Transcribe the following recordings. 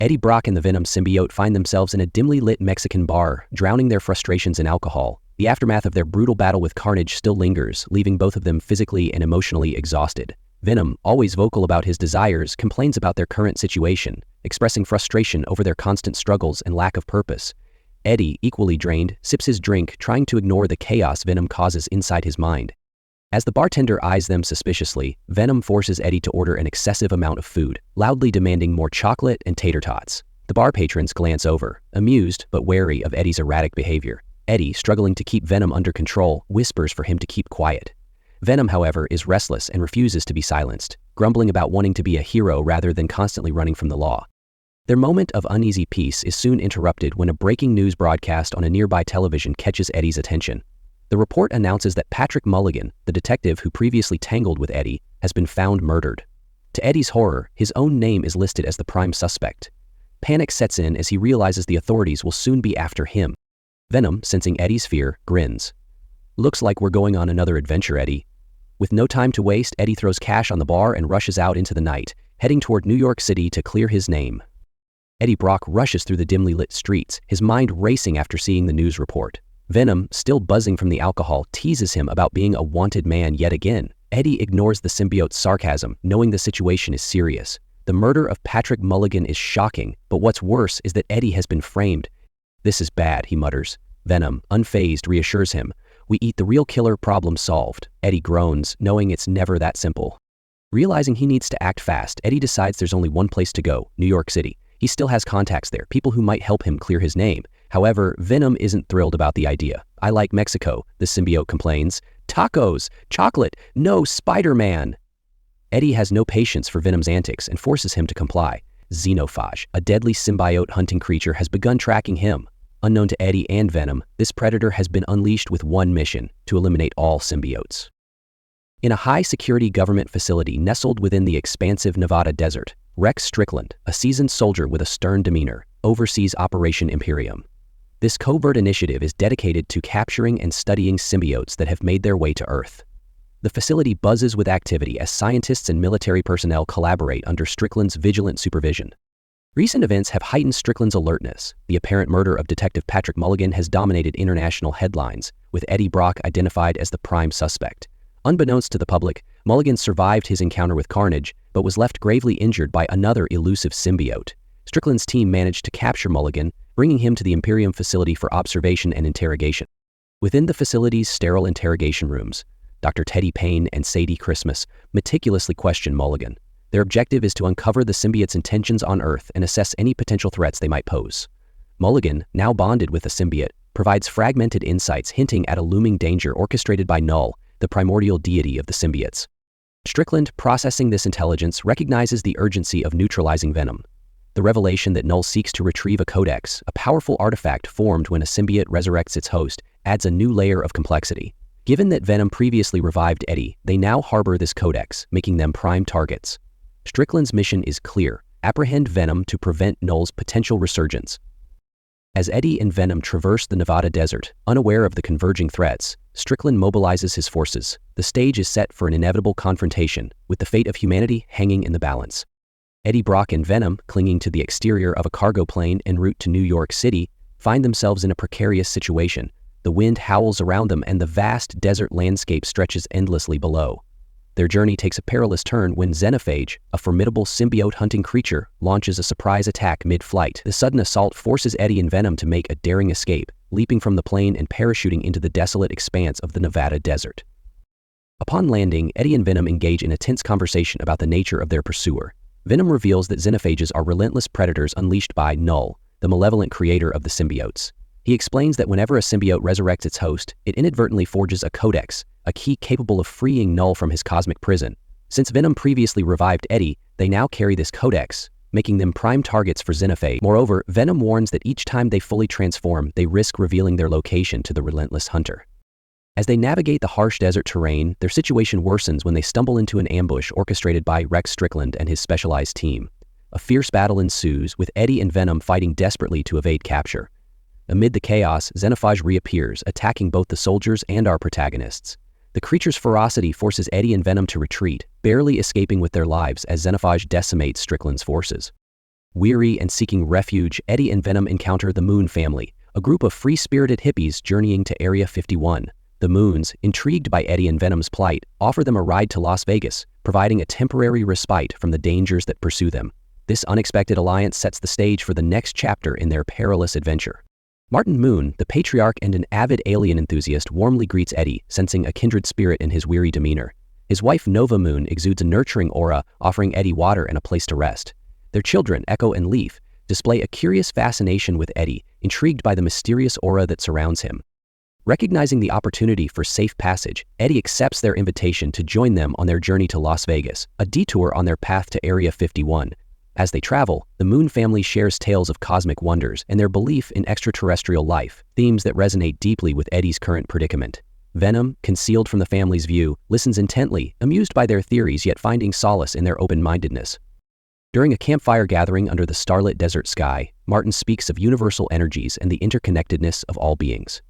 Eddie Brock and the Venom symbiote find themselves in a dimly lit Mexican bar, drowning their frustrations in alcohol. The aftermath of their brutal battle with Carnage still lingers, leaving both of them physically and emotionally exhausted. Venom, always vocal about his desires, complains about their current situation, expressing frustration over their constant struggles and lack of purpose. Eddie, equally drained, sips his drink, trying to ignore the chaos Venom causes inside his mind. As the bartender eyes them suspiciously, Venom forces Eddie to order an excessive amount of food, loudly demanding more chocolate and tater tots. The bar patrons glance over, amused but wary of Eddie's erratic behavior. Eddie, struggling to keep Venom under control, whispers for him to keep quiet. Venom, however, is restless and refuses to be silenced, grumbling about wanting to be a hero rather than constantly running from the law. Their moment of uneasy peace is soon interrupted when a breaking news broadcast on a nearby television catches Eddie's attention. The report announces that Patrick Mulligan, the detective who previously tangled with Eddie, has been found murdered. To Eddie's horror, his own name is listed as the prime suspect. Panic sets in as he realizes the authorities will soon be after him. Venom, sensing Eddie's fear, grins. "Looks like we're going on another adventure, Eddie." With no time to waste, Eddie throws cash on the bar and rushes out into the night, heading toward New York City to clear his name. Eddie Brock rushes through the dimly lit streets, his mind racing after seeing the news report. Venom, still buzzing from the alcohol, teases him about being a wanted man yet again. Eddie ignores the symbiote's sarcasm, knowing the situation is serious. The murder of Patrick Mulligan is shocking, but what's worse is that Eddie has been framed. "This is bad," he mutters. Venom, unfazed, reassures him. "We eat the real killer, problem solved." Eddie groans, knowing it's never that simple. Realizing he needs to act fast, Eddie decides there's only one place to go, New York City. He still has contacts there, people who might help him clear his name. However, Venom isn't thrilled about the idea. "I like Mexico," the symbiote complains. "Tacos, chocolate, no Spider-Man." Eddie has no patience for Venom's antics and forces him to comply. Xenophage, a deadly symbiote hunting creature, has begun tracking him. Unknown to Eddie and Venom, this predator has been unleashed with one mission: to eliminate all symbiotes. In a high-security government facility nestled within the expansive Nevada desert, Rex Strickland, a seasoned soldier with a stern demeanor, oversees Operation Imperium. This covert initiative is dedicated to capturing and studying symbiotes that have made their way to Earth. The facility buzzes with activity as scientists and military personnel collaborate under Strickland's vigilant supervision. Recent events have heightened Strickland's alertness. The apparent murder of Detective Patrick Mulligan has dominated international headlines, with Eddie Brock identified as the prime suspect. Unbeknownst to the public, Mulligan survived his encounter with Carnage, but was left gravely injured by another elusive symbiote. Strickland's team managed to capture Mulligan, bringing him to the Imperium facility for observation and interrogation. Within the facility's sterile interrogation rooms, Dr. Teddy Payne and Sadie Christmas meticulously question Mulligan. Their objective is to uncover the symbiote's intentions on Earth and assess any potential threats they might pose. Mulligan, now bonded with the symbiote, provides fragmented insights hinting at a looming danger orchestrated by Null, the primordial deity of the symbiotes. Strickland, processing this intelligence, recognizes the urgency of neutralizing Venom. The revelation that Null seeks to retrieve a codex, a powerful artifact formed when a symbiote resurrects its host, adds a new layer of complexity. Given that Venom previously revived Eddie, they now harbor this codex, making them prime targets. Strickland's mission is clear: apprehend Venom to prevent Null's potential resurgence. As Eddie and Venom traverse the Nevada desert, unaware of the converging threats, Strickland mobilizes his forces. The stage is set for an inevitable confrontation, with the fate of humanity hanging in the balance. Eddie Brock and Venom, clinging to the exterior of a cargo plane en route to New York City, find themselves in a precarious situation. The wind howls around them and the vast desert landscape stretches endlessly below. Their journey takes a perilous turn when Xenophage, a formidable symbiote-hunting creature, launches a surprise attack mid-flight. The sudden assault forces Eddie and Venom to make a daring escape, leaping from the plane and parachuting into the desolate expanse of the Nevada desert. Upon landing, Eddie and Venom engage in a tense conversation about the nature of their pursuer. Venom reveals that xenophages are relentless predators unleashed by Null, the malevolent creator of the symbiotes. He explains that whenever a symbiote resurrects its host, it inadvertently forges a codex, a key capable of freeing Null from his cosmic prison. Since Venom previously revived Eddie, they now carry this codex, making them prime targets for Xenophage. Moreover, Venom warns that each time they fully transform, they risk revealing their location to the relentless hunter. As they navigate the harsh desert terrain, their situation worsens when they stumble into an ambush orchestrated by Rex Strickland and his specialized team. A fierce battle ensues, with Eddie and Venom fighting desperately to evade capture. Amid the chaos, Xenophage reappears, attacking both the soldiers and our protagonists. The creature's ferocity forces Eddie and Venom to retreat, barely escaping with their lives as Xenophage decimates Strickland's forces. Weary and seeking refuge, Eddie and Venom encounter the Moon family, a group of free-spirited hippies journeying to Area 51. The Moons, intrigued by Eddie and Venom's plight, offer them a ride to Las Vegas, providing a temporary respite from the dangers that pursue them. This unexpected alliance sets the stage for the next chapter in their perilous adventure. Martin Moon, the patriarch and an avid alien enthusiast, warmly greets Eddie, sensing a kindred spirit in his weary demeanor. His wife Nova Moon exudes a nurturing aura, offering Eddie water and a place to rest. Their children, Echo and Leaf, display a curious fascination with Eddie, intrigued by the mysterious aura that surrounds him. Recognizing the opportunity for safe passage, Eddie accepts their invitation to join them on their journey to Las Vegas, a detour on their path to Area 51. As they travel, the Moon family shares tales of cosmic wonders and their belief in extraterrestrial life, themes that resonate deeply with Eddie's current predicament. Venom, concealed from the family's view, listens intently, amused by their theories yet finding solace in their open-mindedness. During a campfire gathering under the starlit desert sky, Martin speaks of universal energies and the interconnectedness of all beings.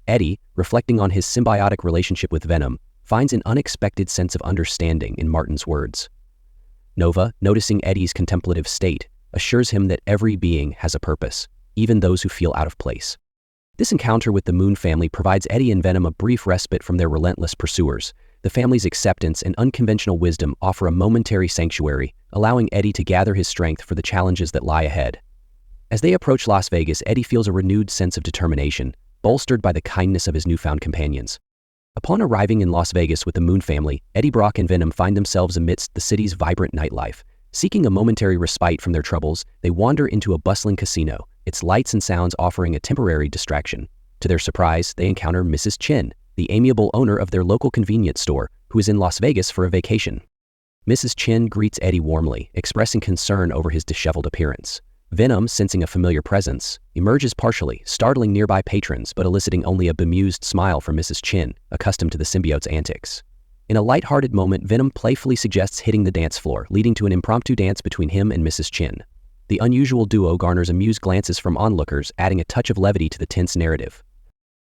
Eddie, reflecting on his symbiotic relationship with Venom, finds an unexpected sense of understanding in Martin's words. Nova, noticing Eddie's contemplative state, assures him that every being has a purpose, even those who feel out of place. This encounter with the Moon family provides Eddie and Venom a brief respite from their relentless pursuers. The family's acceptance and unconventional wisdom offer a momentary sanctuary, allowing Eddie to gather his strength for the challenges that lie ahead. As they approach Las Vegas, Eddie feels a renewed sense of determination, bolstered by the kindness of his newfound companions. Upon arriving in Las Vegas with the Moon family, Eddie Brock and Venom find themselves amidst the city's vibrant nightlife. Seeking a momentary respite from their troubles, they wander into a bustling casino, its lights and sounds offering a temporary distraction. To their surprise, they encounter Mrs. Chin, the amiable owner of their local convenience store, who is in Las Vegas for a vacation. Mrs. Chin greets Eddie warmly, expressing concern over his disheveled appearance. Venom, sensing a familiar presence, emerges partially, startling nearby patrons but eliciting only a bemused smile from Mrs. Chin, accustomed to the symbiote's antics. In a light-hearted moment, Venom playfully suggests hitting the dance floor, leading to an impromptu dance between him and Mrs. Chin. The unusual duo garners amused glances from onlookers, adding a touch of levity to the tense narrative.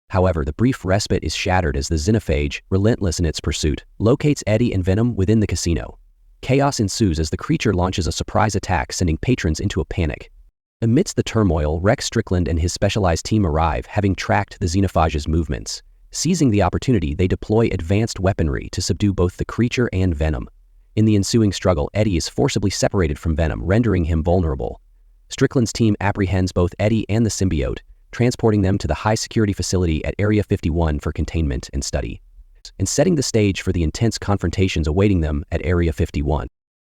However, the brief respite is shattered as the xenophage, relentless in its pursuit, locates Eddie and Venom within the casino. Chaos ensues as the creature launches a surprise attack, sending patrons into a panic. Amidst the turmoil, Rex Strickland and his specialized team arrive, having tracked the xenophage's movements. Seizing the opportunity, they deploy advanced weaponry to subdue both the creature and Venom. In the ensuing struggle, Eddie is forcibly separated from Venom, rendering him vulnerable. Strickland's team apprehends both Eddie and the symbiote, transporting them to the high-security facility at Area 51 for containment and study, and setting the stage for the intense confrontations awaiting them at Area 51.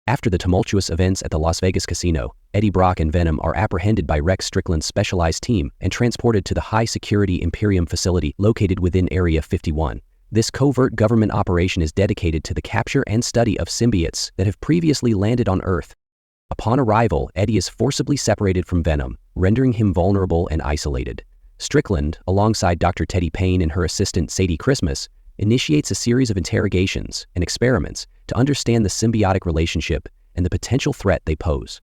After the tumultuous events at the Las Vegas casino, Eddie Brock and Venom are apprehended by Rex Strickland's specialized team and transported to the high-security Imperium facility located within Area 51. This covert government operation is dedicated to the capture and study of symbiotes that have previously landed on Earth. Upon arrival, Eddie is forcibly separated from Venom, rendering him vulnerable and isolated. Strickland, alongside Dr. Teddy Payne and her assistant Sadie Christmas, initiates a series of interrogations and experiments to understand the symbiotic relationship and the potential threat they pose.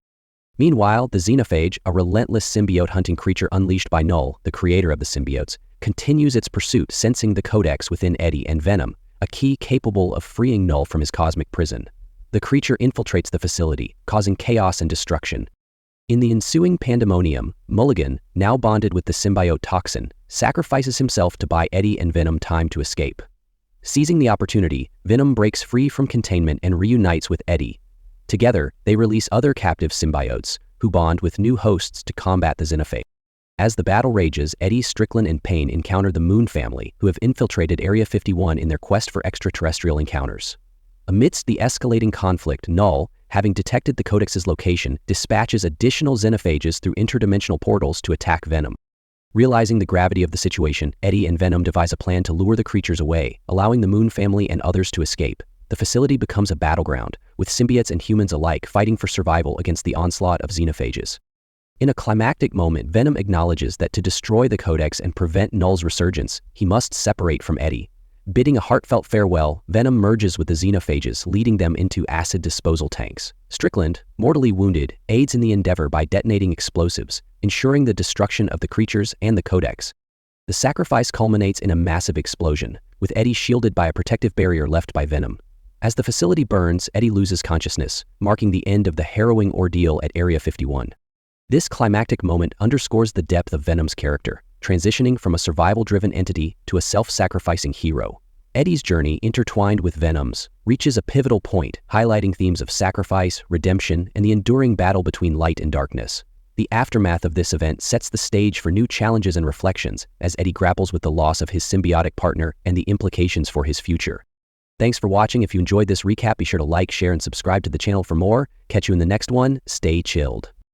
Meanwhile, the xenophage, a relentless symbiote-hunting creature unleashed by Null, the creator of the symbiotes, continues its pursuit, sensing the codex within Eddie and Venom, a key capable of freeing Null from his cosmic prison. The creature infiltrates the facility, causing chaos and destruction. In the ensuing pandemonium, Mulligan, now bonded with the symbiote toxin, sacrifices himself to buy Eddie and Venom time to escape. Seizing the opportunity, Venom breaks free from containment and reunites with Eddie. Together, they release other captive symbiotes, who bond with new hosts to combat the xenophage. As the battle rages, Eddie, Strickland, and Payne encounter the Moon family, who have infiltrated Area 51 in their quest for extraterrestrial encounters. Amidst the escalating conflict, Null, having detected the codex's location, dispatches additional xenophages through interdimensional portals to attack Venom. Realizing the gravity of the situation, Eddie and Venom devise a plan to lure the creatures away, allowing the Moon family and others to escape. The facility becomes a battleground, with symbiotes and humans alike fighting for survival against the onslaught of xenophages. In a climactic moment, Venom acknowledges that to destroy the codex and prevent Null's resurgence, he must separate from Eddie. Bidding a heartfelt farewell, Venom merges with the xenophages, leading them into acid disposal tanks. Strickland, mortally wounded, aids in the endeavor by detonating explosives, ensuring the destruction of the creatures and the codex. The sacrifice culminates in a massive explosion, with Eddie shielded by a protective barrier left by Venom. As the facility burns, Eddie loses consciousness, marking the end of the harrowing ordeal at Area 51. This climactic moment underscores the depth of Venom's character, transitioning from a survival-driven entity to a self-sacrificing hero. Eddie's journey, intertwined with Venom's, reaches a pivotal point, highlighting themes of sacrifice, redemption, and the enduring battle between light and darkness. The aftermath of this event sets the stage for new challenges and reflections as Eddie grapples with the loss of his symbiotic partner and the implications for his future. Thanks for watching. If you enjoyed this recap, be sure to like, share, and subscribe to the channel for more. Catch you in the next one. Stay chilled.